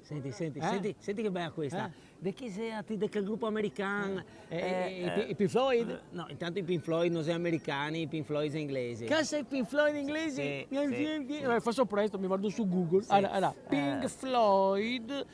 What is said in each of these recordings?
Senti che bella questa. Di chi sei? Di che gruppo americano? I Pink Floyd? No, intanto i Pink Floyd non sono americani, i Pink Floyd sono inglesi. Casa i Pink Floyd inglesi? Sì. Faccio presto, mi guardo su Google. Sì. Allora, Pink Floyd,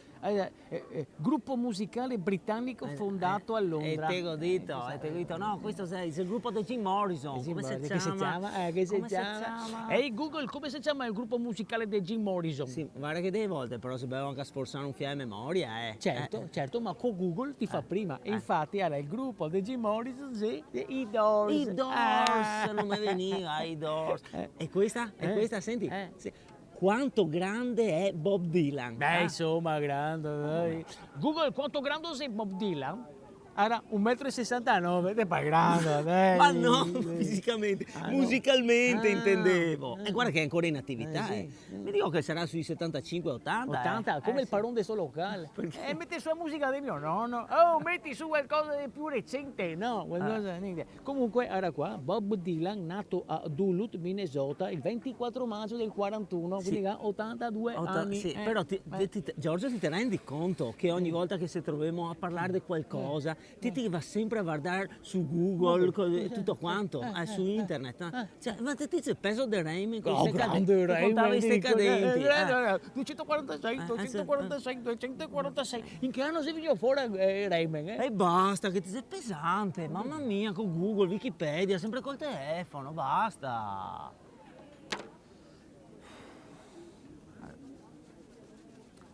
gruppo musicale britannico fondato a Londra. E te l'ho detto, no, questo è il gruppo di Jim Morrison. Come si Che si chiama? chiama? Che si chiama? Ehi Google, come si chiama il gruppo musicale di Jim Morrison? Sì, guarda che delle volte però si deve anche sforzare un fiato a memoria, Certo, ma con Google ti fa prima. E infatti era il gruppo di Jim Morrison, sì, i Doors. I Doors, non mi veniva, i Doors. E questa? Senti. Sì. Quanto grande è Bob Dylan? Beh, insomma, grande, dai. Google, quanto grande sei Bob Dylan? Era 1,69 m, te fai grande, dai. Ma no, fisicamente, musicalmente intendevo. E guarda che è ancora in attività, sì. Mi dico che sarà sui 75-80. 80, come il Parón suo locale. E metti su la musica di mio nonno. Oh, metti su qualcosa di più recente, no? Qualcosa, niente. Comunque, era qua, Bob Dylan, nato a Duluth, Minnesota, il 24 maggio del 41, quindi ha 82 anni. Sì, però Giorgio, ti rendi conto che ogni volta che ci troviamo a parlare di qualcosa, ti va sempre a guardare su Google tutto quanto, su internet. Cioè, ma ti c'è il peso del Raymond? Grande Raymond. Queste cadenti. 246, 246, 246. In che anno si veniva fuori Raymond? E basta, che ti sei pesante. Mamma mia, con Google, Wikipedia, sempre col telefono, basta.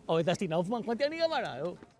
Oh, e Dustin Hoffman, quanti anni avrà?